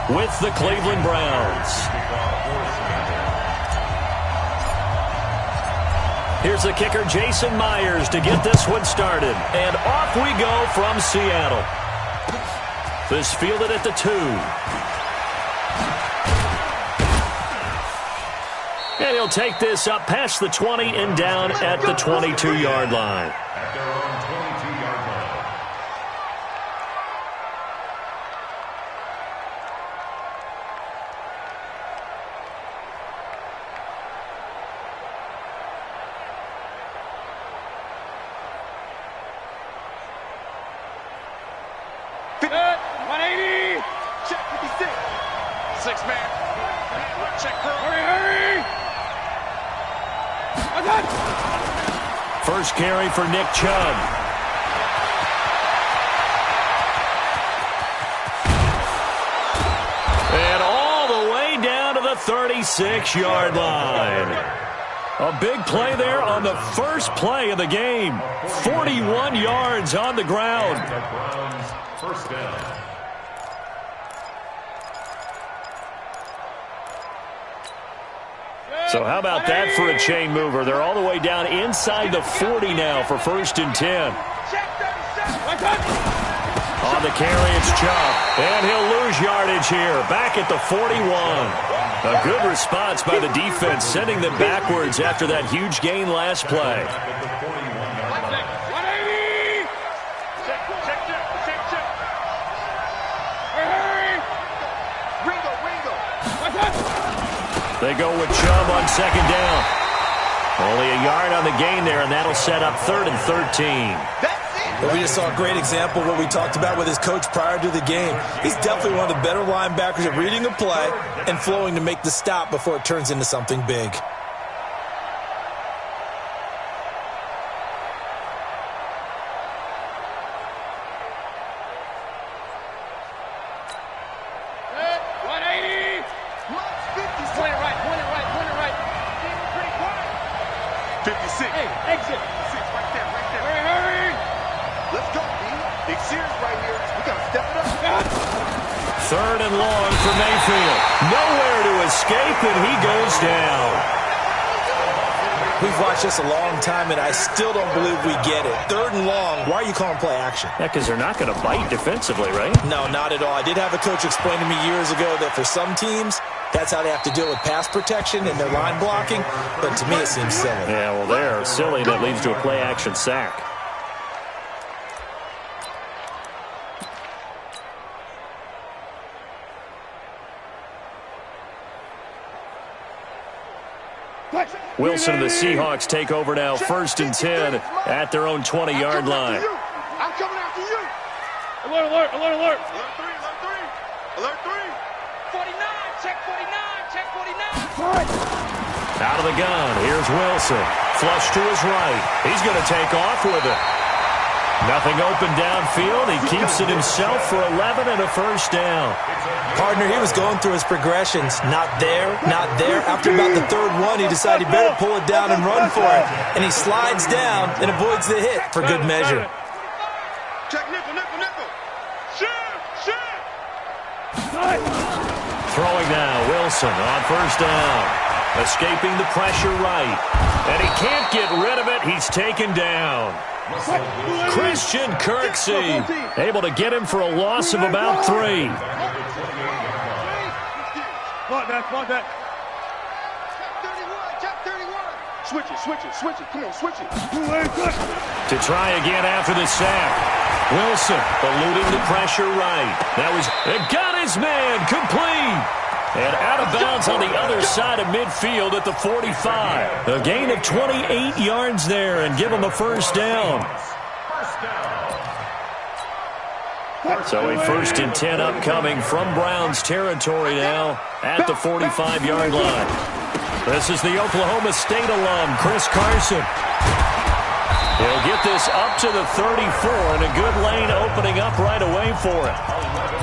with the Cleveland Browns. Here's the kicker, Jason Myers, to get this one started. And off we go from Seattle. This fielded at the 2. And he'll take this up past the 20 and down at the 22-yard line. At their own 22-yard line. Good. 180. Check 56. 6-man. Check for hurry. First carry for Nick Chubb. And all the way down to the 36-yard line. A big play there on the first play of the game. 41 yards on the ground. First down. So how about that for a chain mover? They're all the way down inside the 40 now for 1st and 10. On the carry, it's Chubb. And he'll lose yardage here. Back at the 41. A good response by the defense, sending them backwards after that huge gain last play. They go with Chubb on 2nd down. Only a yard on the gain there, and that'll set up 3rd and 13. Well, we just saw a great example of what we talked about with his coach prior to the game. He's definitely one of the better linebackers at reading a play and flowing to make the stop before it turns into something big. Third and long for Mayfield. Nowhere to escape, and he goes down. We've watched this a long time, and I still don't believe we get it. 3rd and long, why are you calling play action? Yeah, because they're not going to bite defensively, right? No, not at all. I did have a coach explain to me years ago that for some teams, that's how they have to deal with pass protection and their line blocking, but to me it seems silly. Yeah, well, they're silly. That leads to a play action sack. Wilson and the Seahawks take over now, 1st and 10 at their own 20-yard line. I'm coming after you. Alert, alert, alert, alert. Alert 3, alert 3. Alert 3. 49, check 49, check 49. Out of the gun, here's Wilson. Flush to his right. He's going to take off with it. Nothing open downfield. He keeps it himself for 11 and a 1st down. Partner, he was going through his progressions. Not there, not there. After about the 3rd one, he decided he better pull it down and run for it. And he slides down and avoids the hit for good measure. Check nickel, nickel, nickel. Shift, shift. Throwing now, Wilson on 1st down. Escaping the pressure right. And he can't get rid of it. He's taken down. Christian Kirksey able to get him for a loss of about 3. Come on, check 31. Switch it. Come on, switch it. To try again after the sack. Wilson eluding the pressure right. It got his man complete. And out of bounds on the other side of midfield at the 45. A gain of 28 yards there and give him a 1st down. So a 1st and 10 upcoming from Browns territory now at the 45-yard line. This is the Oklahoma State alum, Chris Carson. He'll get this up to the 34, and a good lane opening up right away for it.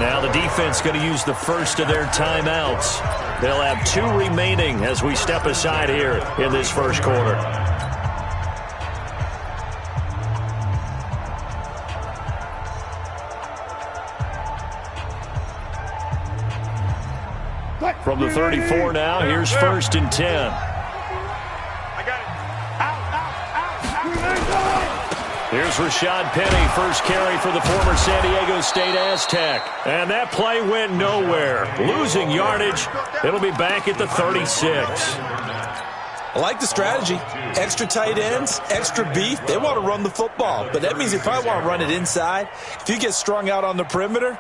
Now the defense going to use the first of their timeouts. They'll have 2 remaining as we step aside here in this first quarter. From the 34 now, here's 1st and 10. I got it. Here's Rashad Penny, first carry for the former San Diego State Aztec. And that play went nowhere. Losing yardage. It'll be back at the 36. I like the strategy. Extra tight ends, extra beef. They want to run the football. But that means they probably want to run it inside. If you get strung out on the perimeter,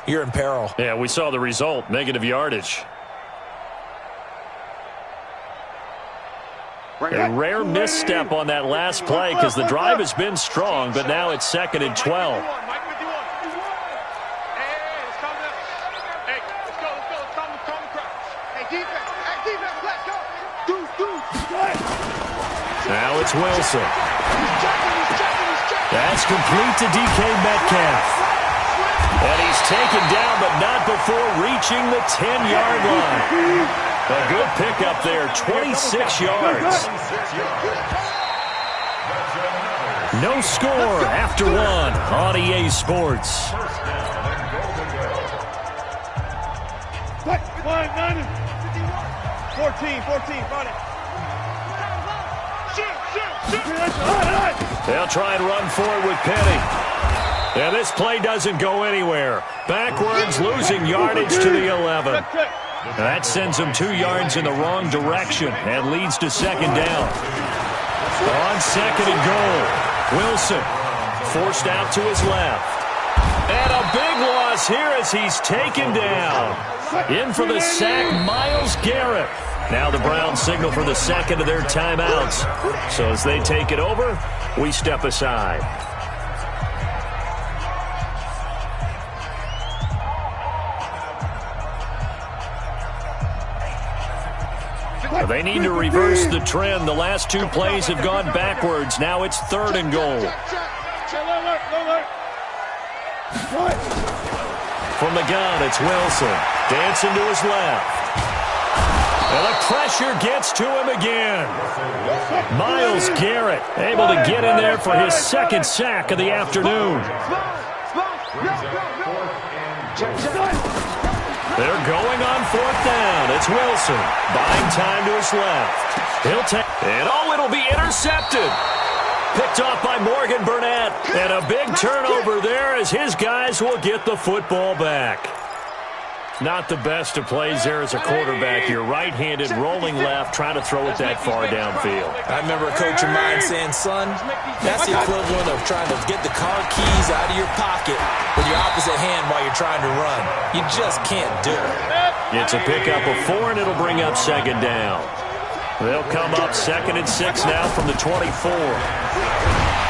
you're in peril. Yeah, we saw the result. Negative yardage. A rare misstep on that last play because the drive has been strong, but now it's 2nd and 12. Now it's Wilson. That's complete to DK Metcalf. And he's taken down, but not before reaching the 10-yard line. A good pickup there, 26 yards. No score after 1 on EA Sports. 14, got it. They'll try and run for it with Penny. And this play doesn't go anywhere. Backwards, losing yardage to the 11. That sends them 2 yards in the wrong direction and leads to 2nd down. On 2nd and goal, Wilson forced out to his left. And a big loss here as he's taken down. In for the sack, Myles Garrett. Now the Browns signal for the 2nd of their timeouts. So as they take it over, we step aside. They need to reverse the trend. The last 2 plays have gone backwards. Now it's 3rd and goal. From the gun, it's Wilson. Dancing to his left. And the pressure gets to him again. Myles Garrett able to get in there for his 2nd sack of the afternoon. They're going on 4th down. It's Wilson. Buying time to his left. He'll take, and it'll be intercepted. Picked off by Morgan Burnett. And a big turnover there as his guys will get the football back. Not the best of plays there as a quarterback. You're right-handed, rolling left, trying to throw it that far downfield. I remember a coach of mine saying, son, that's the equivalent of trying to get the car keys out of your pocket with your opposite hand while you're trying to run. You just can't do it. It's a pickup of 4, and it'll bring up 2nd down. They'll come up 2nd and 6 now from the 24.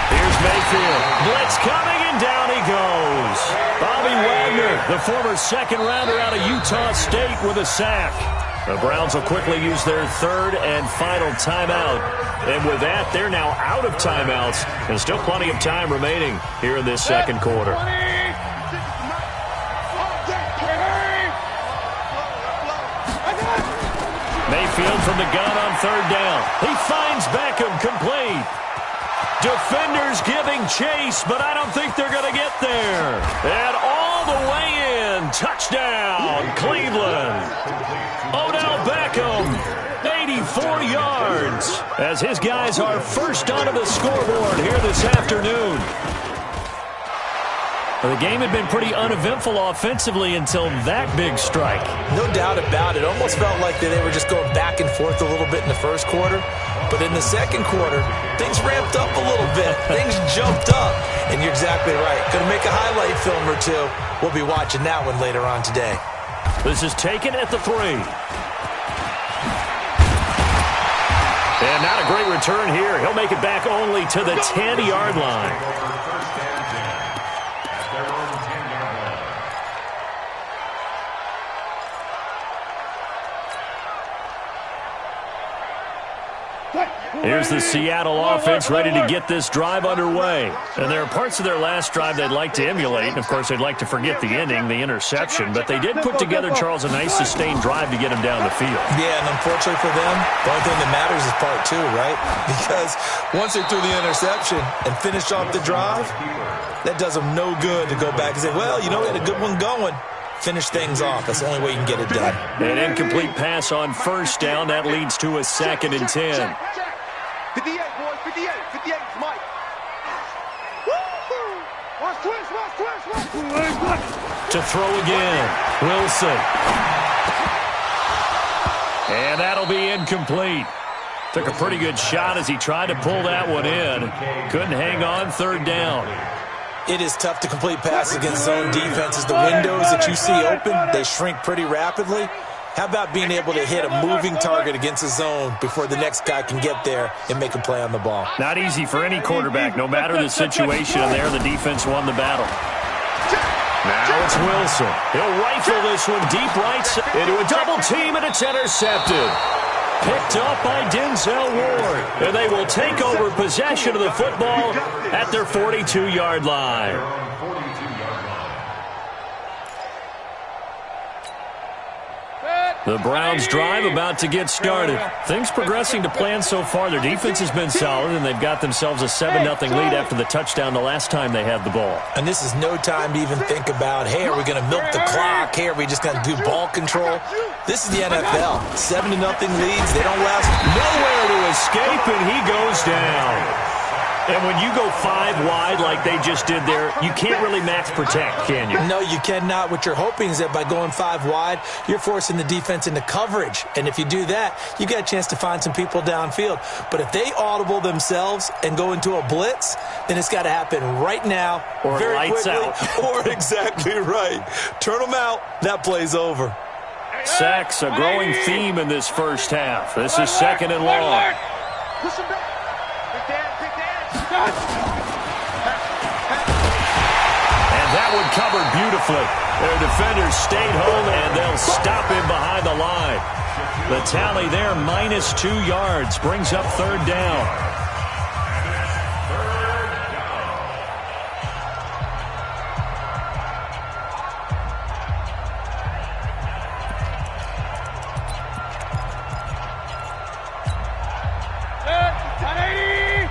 Here's Mayfield. Blitz coming, and down he goes. Bobby Wagner, the former 2nd rounder out of Utah State, with a sack. The Browns will quickly use their 3rd and final timeout. And with that, they're now out of timeouts. And still plenty of time remaining here in this 2nd quarter. Mayfield from the gun on 3rd down. He finds Beckham, complete. Defenders giving chase, but I don't think they're going to get there. And all the way in. Touchdown, Cleveland. Odell Beckham, 84 yards, as his guys are first onto the scoreboard here this afternoon. The game had been pretty uneventful offensively until that big strike. No doubt about it. Almost felt like they were just going back and forth a little bit in the 1st quarter. But in the 2nd quarter, things ramped up a little bit. Things jumped up. And you're exactly right. Going to make a highlight film or 2. We'll be watching that one later on today. This is taken at the 3. And not a great return here. He'll make it back only to the 10-yard line. Here's the Seattle offense ready to get this drive underway. And there are parts of their last drive they'd like to emulate. And, of course, they'd like to forget the ending, the interception. But they did put together, Charles, a nice sustained drive to get him down the field. Yeah, and unfortunately for them, the only thing that matters is part 2, right? Because once they threw the interception and finished off the drive, that does them no good to go back and say, well, you know, we had a good one going. Finish things off. That's the only way you can get it done. An incomplete pass on first down. That leads to a 2nd and 10. 58, boys, 58. 58 is Mike. Watch twist, watch twist, watch twist. To throw again, Wilson. And that'll be incomplete. Took a pretty good shot as he tried to pull that one in. Couldn't hang on, 3rd down. It is tough to complete passes against zone defenses. The windows that you see open, they shrink pretty rapidly. How about being able to hit a moving target against a zone before the next guy can get there and make a play on the ball? Not easy for any quarterback, no matter the situation. And there, the defense won the battle. Now it's Wilson. He'll rifle this one deep right into a double team, and it's intercepted. Picked up by Denzel Ward. And they will take over possession of the football at their 42-yard line. The Browns drive about to get started. Things progressing to plan so far. Their defense has been solid, and they've got themselves a 7-0 lead after the touchdown the last time they had the ball. And this is no time to even think about, hey, are we going to milk the clock? Hey, are we just going to do ball control? This is the NFL. 7-0 leads. They don't last. Nowhere to escape, and he goes down. And when you go 5 wide like they just did there, you can't really max protect, can you? No, you cannot. What you're hoping is that by going 5 wide, you're forcing the defense into coverage. And if you do that, you got a chance to find some people downfield. But if they audible themselves and go into a blitz, then it's got to happen right now, or very lights quickly, out. Or exactly right. Turn them out. That play's over. Sacks, a growing theme in this first half. This is 2nd and long. And that one covered beautifully. Their defenders stayed home, and they'll stop him behind the line. The tally there, -2 yards, brings up 3rd down.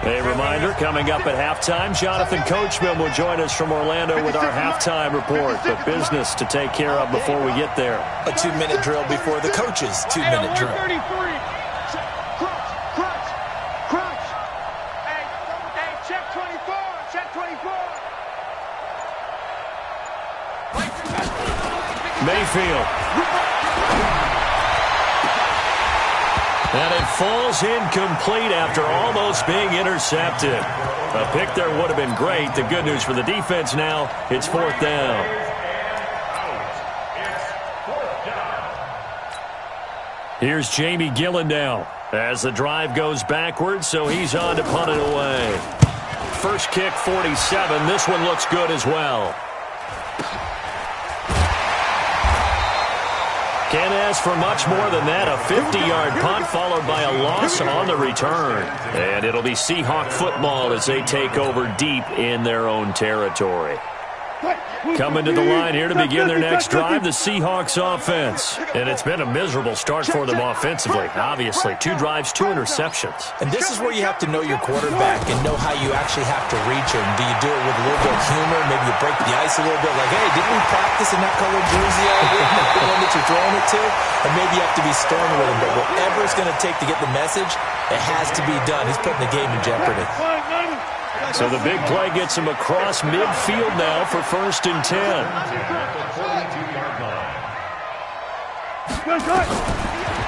A reminder, coming up at halftime, Jonathan Coachman will join us from Orlando with our halftime report. But business to take care of before we get there. A 2-minute drill before the coach's 2-minute drill. Crunch. Hey, check 24. Check 24. Mayfield. And it falls incomplete after almost being intercepted. A pick there would have been great. The good news for the defense now, it's 4th down. Here's Jamie Gillen now as the drive goes backwards, so he's on to punt it away. First kick, 47. This one looks good as well. Can't ask for much more than that. A 50-yard punt followed by a loss on the return. And it'll be Seahawk football as they take over deep in their own territory. Coming to the line here to begin their next drive, the Seahawks offense. And it's been a miserable start for them offensively. Obviously, 2 drives, 2 interceptions. And this is where you have to know your quarterback and know how you actually have to reach him. Do you do it with a little bit of humor? Maybe you break the ice a little bit. Like, hey, didn't we practice in that colored jersey all week? The one that you're throwing it to? And maybe you have to be stern with him. But whatever it's going to take to get the message, it has to be done. He's putting the game in jeopardy. So the big play gets him across midfield now for 1st and 10.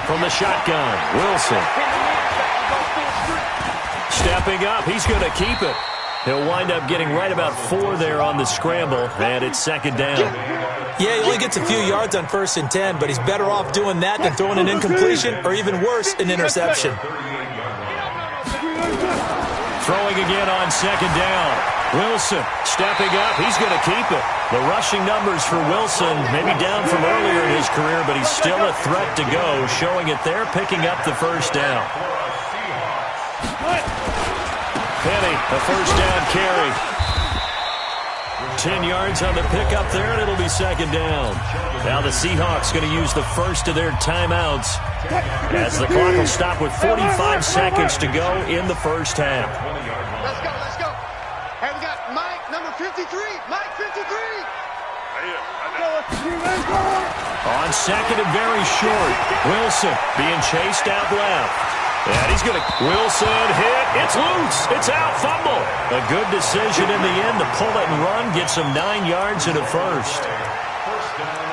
From the shotgun, Wilson. Stepping up, he's going to keep it. He'll wind up getting right about 4 there on the scramble, and it's 2nd down. Yeah, he only gets a few yards on 1st and 10, but he's better off doing that than throwing an incompletion or even worse, an interception. Throwing again on 2nd down. Wilson stepping up. He's going to keep it. The rushing numbers for Wilson maybe down from earlier in his career, but he's still a threat to go, showing it there, picking up the 1st down. Penny, a 1st down carry. 10 yards on the pickup there, and it'll be 2nd down. Now the Seahawks going to use the first of their timeouts as the clock will stop with 45 seconds to go in the first half. Let's go. Hey, we got Mike, number 53. Mike, 53. On second and very short. Wilson being chased out left. And he's going to... Wilson hit. It's loose. It's out. Fumble. A good decision in the end to pull it and run. Gets him 9 yards and a first. First down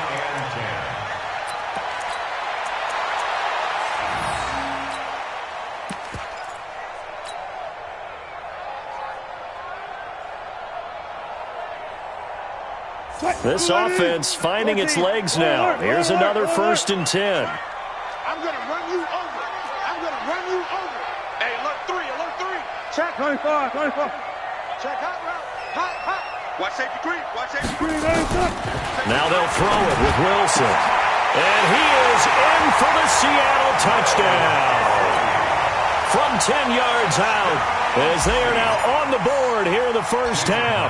and 10. This offense finding its legs now. Here's another first and 10. I'm going to run you over. I'm going to run you over. Hey, alert 3, alert 3. Check. 25, 25. Check hot route. Hot, hot. Watch safety creep. Watch safety creep. Now they'll throw it with Wilson. And he is in for the Seattle touchdown. From 10 yards out, as they are now on the board here in the first half.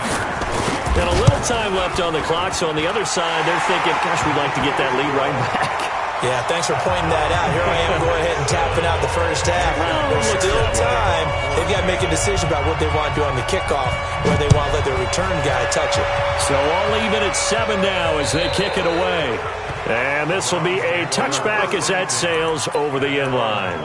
And a little time left on the clock, so on the other side, they're thinking, gosh, we'd like to get that lead right back. Yeah, thanks for pointing that out. Here I am going ahead and tapping out the first half. There's still time. They've got to make a decision about what they want to do on the kickoff, where they want to let their return guy touch it. So all even at 7 now as they kick it away. And this will be a touchback as that sails over the end line.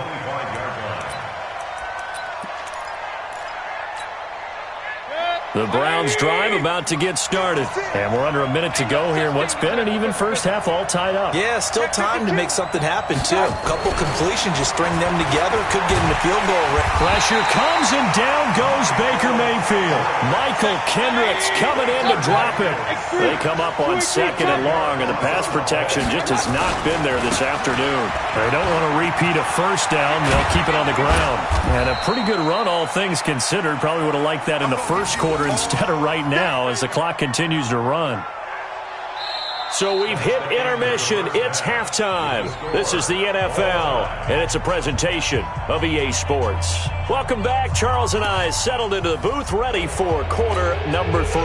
The Browns drive about to get started. And we're under a minute to go here in what's been an even first half, all tied up. Yeah, still time to make something happen, too. A couple completions, just string them together. Could get in the field goal. Pressure comes, and down goes Baker Mayfield. Michael Kendricks coming in to drop it. They come up on second and long, and the pass protection just has not been there this afternoon. They don't want to repeat a first down. They'll keep it on the ground. And a pretty good run, all things considered. Probably would have liked that in the first quarter instead of right now as the clock continues to run. So we've hit intermission. It's halftime. This is the NFL, and it's a presentation of EA Sports. Welcome back. Charles and I settled into the booth, ready for quarter number 3.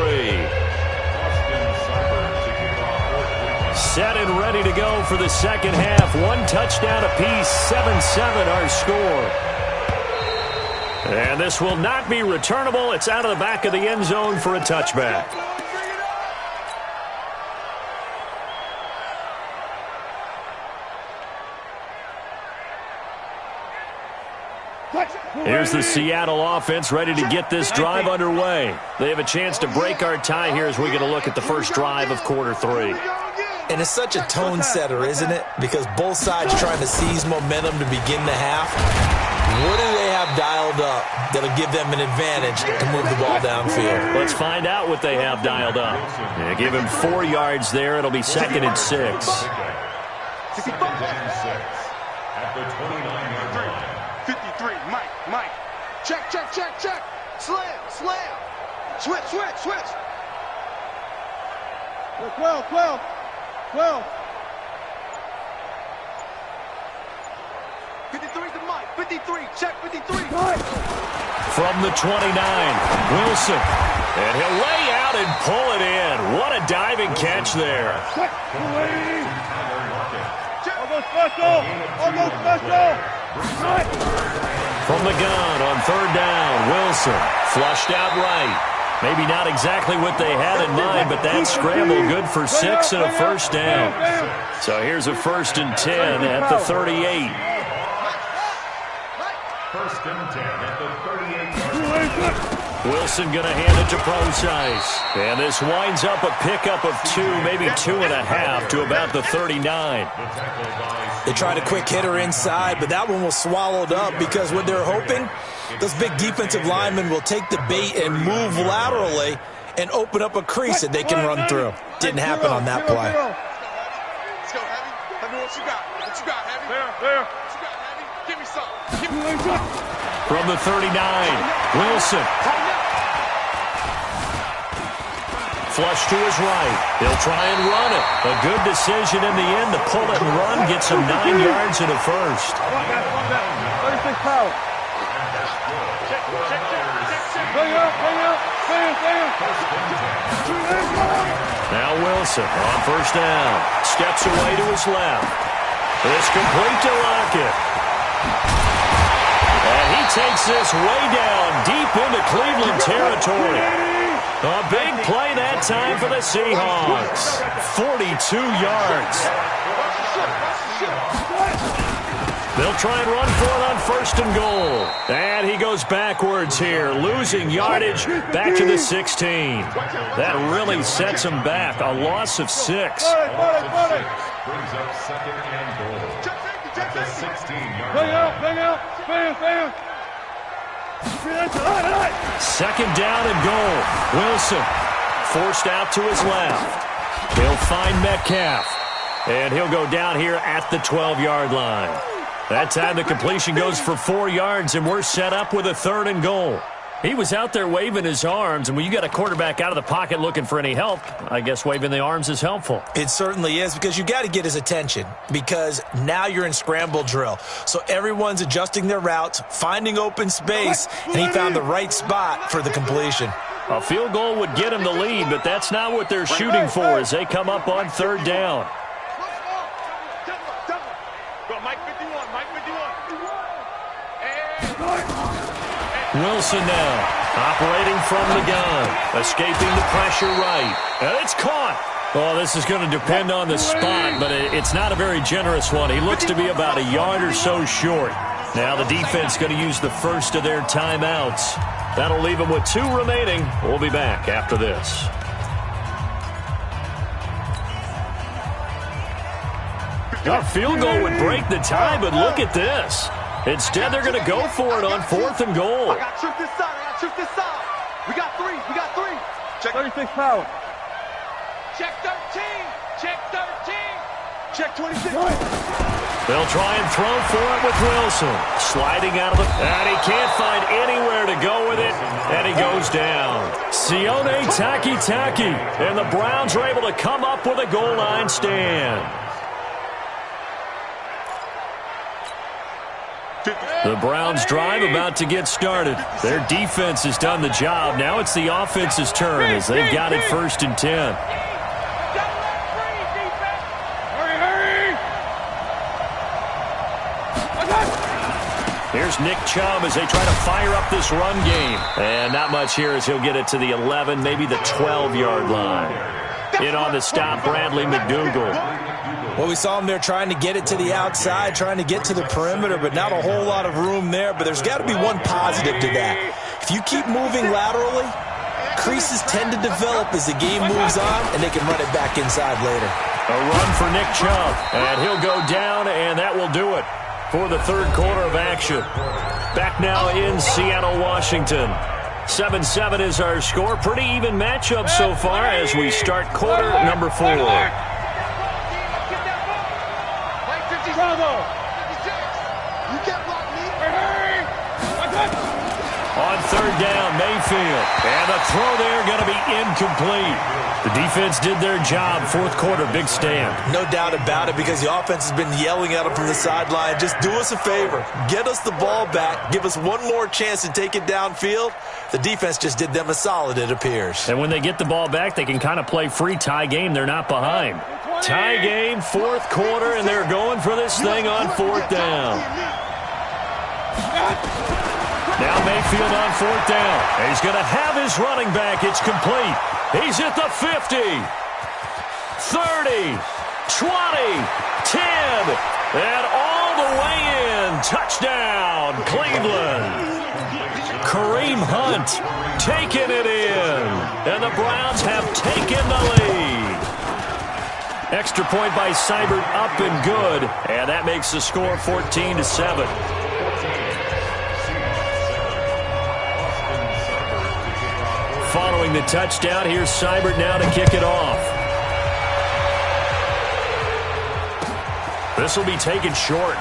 Set and ready to go for the second half. 1 touchdown apiece, 7-7 our score. And this will not be returnable. It's out of the back of the end zone for a touchback. Here's the Seattle offense ready to get this drive underway. They have a chance to break our tie here as we get a look at the first drive of quarter 3. And it's such a tone setter, isn't it? Because both sides trying to seize momentum to begin the half. What do they have dialed up that'll give them an advantage to move the ball downfield? Let's find out what they have dialed up. Yeah, give him 4 yards there. It'll be 2nd and 6. 2nd and 6 at the 29-yard line. 53, Mike. Check. Slam. Switch. 12. 53 to Mike. 53. Check 53. From the 29, Wilson. And he'll lay out and pull it in. What a diving catch there. Almost special. From the gun on 3rd down, Wilson flushed out right. Maybe not exactly what they had in mind, but that scramble good for 6 and a first down. So here's a 1st and 10 at the 38. 1st and 10 at the 38-yard line. Wilson going to hand it to Procise. And this winds up a pickup of 2, maybe 2.5 to about the 39. They tried a quick hitter inside, but that one was swallowed up because what they're hoping, those big defensive linemen will take the bait and move laterally and open up a crease that they can run through. Didn't happen on that play. Let's go, Heavy. Heavy, what you got? What you got, Heavy? There. What you got, Heavy? Give me some. From the 39, Wilson. Flush to his right. He'll try and run it. A good decision in the end to pull it and run. Gets him 9 yards and a first. 36 power. Now Wilson on 1st down. Steps away to his left. It's complete to Lockett. And he takes this way down deep into Cleveland territory. A big play that time for the Seahawks. 42 yards. They'll try and run for it on 1st and goal. And he goes backwards here, losing yardage back to the 16. That really sets him back. A loss of 6. Brings up 2nd and goal. At the 16-yard line. Bang out. Fan. 2nd down and goal. Wilson forced out to his left. He'll find Metcalf. And he'll go down here at the 12-yard line. That time the completion goes for 4 yards, and we're set up with a 3rd and goal. He was out there waving his arms, and when you got a quarterback out of the pocket looking for any help, I guess waving the arms is helpful. It certainly is, because you got to get his attention, because now you're in scramble drill. So everyone's adjusting their routes, finding open space, and he found the right spot for the completion. A field goal would get him the lead, but that's not what they're shooting for as they come up on 3rd down. Wilson now, operating from the gun, escaping the pressure right. And it's caught. Oh, this is going to depend on the spot, but it's not a very generous one. He looks to be about a yard or so short. Now the defense going to use the first of their timeouts. That'll leave them with 2 remaining. We'll be back after this. A field goal would break the tie, but look at this. Instead, they're going to go for it on 4th and goal. I got truth this side. We got 3. Check 36 power. Check 13. Check 26. They'll try and throw for it with Wilson. Sliding out of the... And he can't find anywhere to go with it. And he goes down. Sione Takitaki. And the Browns are able to come up with a goal line stand. The Browns drive about to get started. Their defense has done the job. Now it's the offense's turn as they've got it 1st and 10. Here's Nick Chubb as they try to fire up this run game. And not much here as he'll get it to the 11, maybe the 12-yard line. In on the stop, Bradley McDougall. Well, we saw him there trying to get it to the outside, trying to get to the perimeter, but not a whole lot of room there. But there's got to be one positive to that. If you keep moving laterally, creases tend to develop as the game moves on, and they can run it back inside later. A run for Nick Chubb, and he'll go down, and that will do it for the 3rd quarter of action. Back now in Seattle, Washington. 7-7 is our score. Pretty even matchup so far as we start quarter number 4. Bravo. On 3rd down, Mayfield. And the throw there going to be incomplete. The defense did their job. 4th quarter, big stand. No doubt about it, because the offense has been yelling at them from the sideline. Just do us a favor. Get us the ball back. Give us one more chance to take it downfield. The defense just did them a solid, it appears. And when they get the ball back, they can kind of play free tie game. They're not behind. Tie game, 4th quarter, and they're going for this thing on 4th down. Now Mayfield on 4th down. He's going to have his running back. It's complete. He's at the 50, 30, 20, 10, and all the way in. Touchdown, Cleveland. Kareem Hunt taking it in. And the Browns have taken the lead. Extra point by Seibert, up and good. And that makes the score 14-7. Following the touchdown, here's Seibert now to kick it off. This will be taken short.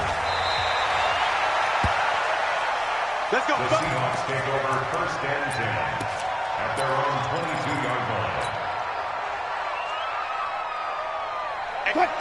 Let's go. The Seahawks take over 1st and 10 at their own 22-yard line.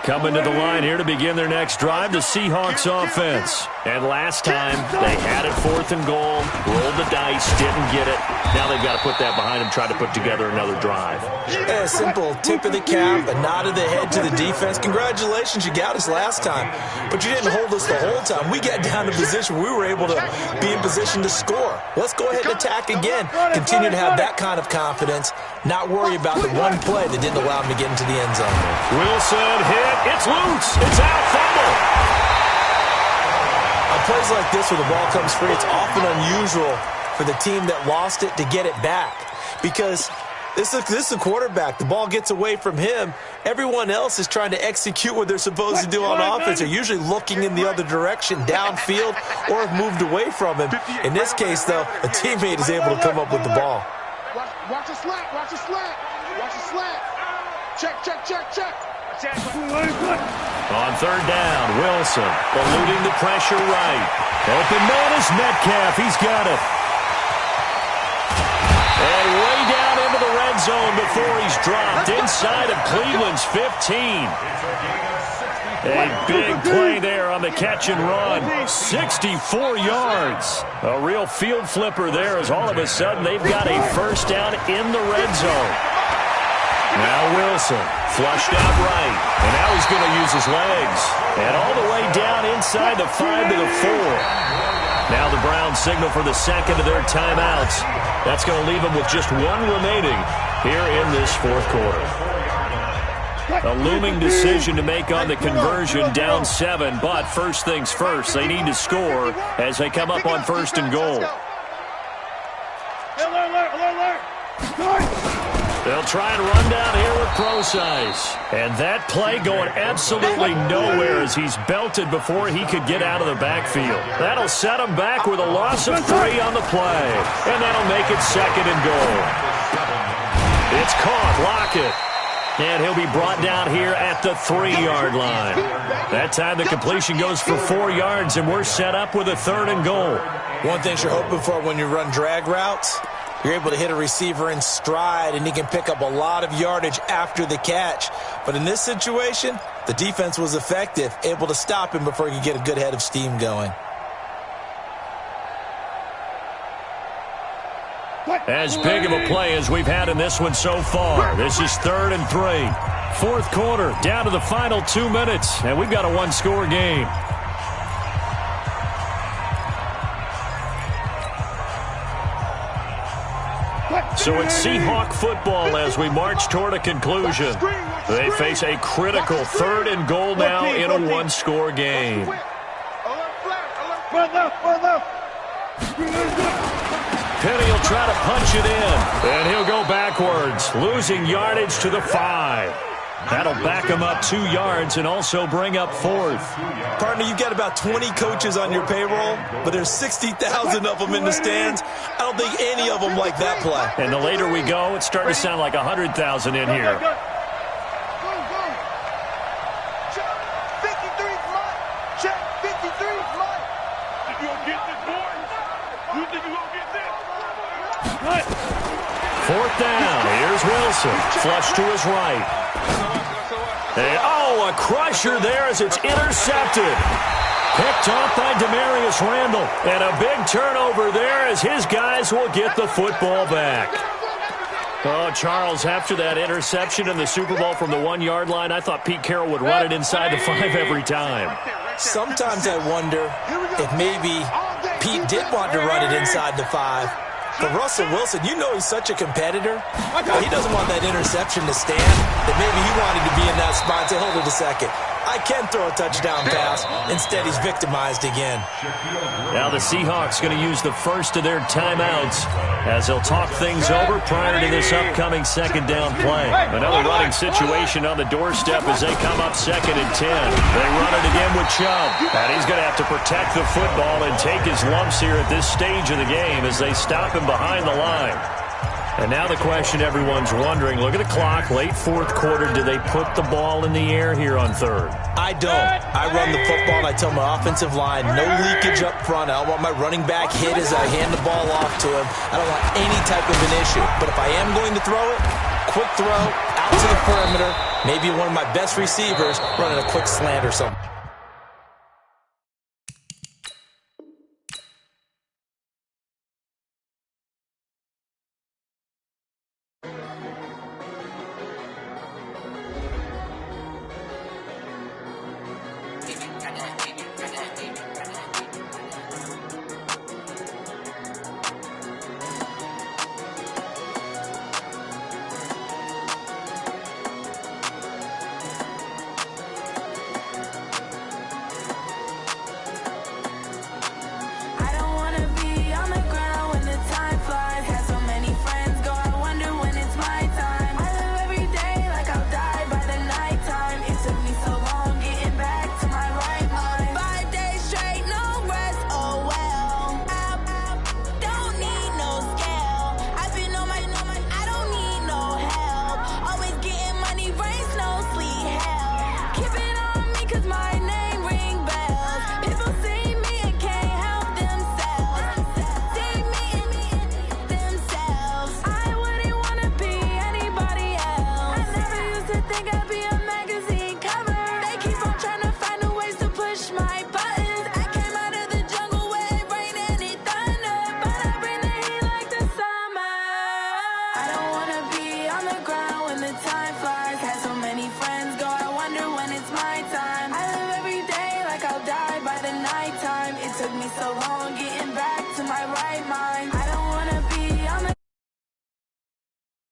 Coming to the line here to begin their next drive, the Seahawks offense. And last time, they had it 4th and goal, rolled the dice, didn't get it. Now they've got to put that behind them, try to put together another drive. A simple tip of the cap, a nod of the head to the defense. Congratulations, you got us last time. But you didn't hold us the whole time. We got down to position where we were able to be in position to score. Let's go ahead and attack again. Continue to have that kind of confidence, not worry about the one play that didn't allow them to get into the end zone. Wilson hit. It's loose. It's out. Fumble. On plays like this where the ball comes free, it's often unusual for the team that lost it to get it back because this is a quarterback. The ball gets away from him. Everyone else is trying to execute what they're supposed to do on offense. They're usually looking in the other direction, downfield, or have moved away from him. In this case, though, a teammate is able to come up with the ball. Watch the slant. Watch the slant. Watch the slant. Check. On 3rd down, Wilson eluding the pressure right. Open man is Metcalf. He's got it. And way down into the red zone before he's dropped inside of Cleveland's 15. A big play there on the catch and run. 64 yards. A real field flipper there as all of a sudden they've got a 1st down in the red zone. Now Wilson flushed out right. And now he's going to use his legs. And all the way down inside the 5 to the 4. Now the Browns signal for the second of their timeouts. That's going to leave them with just one remaining here in this 4th quarter. A looming decision to make on the conversion, down 7. But first things first, they need to score as they come up on 1st and goal. They'll try and run down here with Procise. And that play going absolutely nowhere as he's belted before he could get out of the backfield. That'll set him back with a loss of 3 on the play. And that'll make it 2nd and goal. It's caught. Lockett. And he'll be brought down here at the 3-yard line. That time the completion goes for 4 yards, and we're set up with a 3rd and goal. One thing you're hoping for when you run drag routes, you're able to hit a receiver in stride, and he can pick up a lot of yardage after the catch. But in this situation, the defense was effective, able to stop him before he could get a good head of steam going. As big of a play as we've had in this one so far. This is 3rd and 3. 4th quarter, down to the final 2 minutes, and we've got a 1-score game. So it's Seahawk football as we march toward a conclusion. They face a critical 3rd and goal now in a 1-score game. Penny will try to punch it in, and he'll go backwards, losing yardage to the 5. That'll back him up 2 yards and also bring up 4th. Partner, you've got about 20 coaches on your payroll, but there's 60,000 of them in the stands. I don't think any of them like that play. And the later we go, it's starting to sound like 100,000 in here. Fourth down. Here's Wilson. Flush to his right. And, a crusher there as it's intercepted. Picked off by Demarius Randall. And a big turnover there as his guys will get the football back. Oh, Charles, after that interception in the Super Bowl from the 1-yard line, I thought Pete Carroll would run it inside the 5 every time. Sometimes I wonder if maybe Pete did want to run it inside the 5. But Russell Wilson, you know he's such a competitor. He doesn't want that interception to stand. That maybe he wanted to be in that spot and say, hold it a second. I can throw a touchdown pass. Instead, he's victimized again. Now the Seahawks going to use the first of their timeouts as they'll talk things over prior to this upcoming second down play. Another running situation on the doorstep as they come up 2nd and 10. They run it again with Chubb. And he's going to have to protect the football and take his lumps here at this stage of the game as they stop him behind the line. And now the question everyone's wondering, look at the clock, late 4th quarter, do they put the ball in the air here on 3rd? I don't. I run the football and I tell my offensive line, no leakage up front. I don't want my running back hit as I hand the ball off to him. I don't want any type of an issue. But if I am going to throw it, quick throw, out to the perimeter, Maybe one of my best receivers running a quick slant or something. Took me so long getting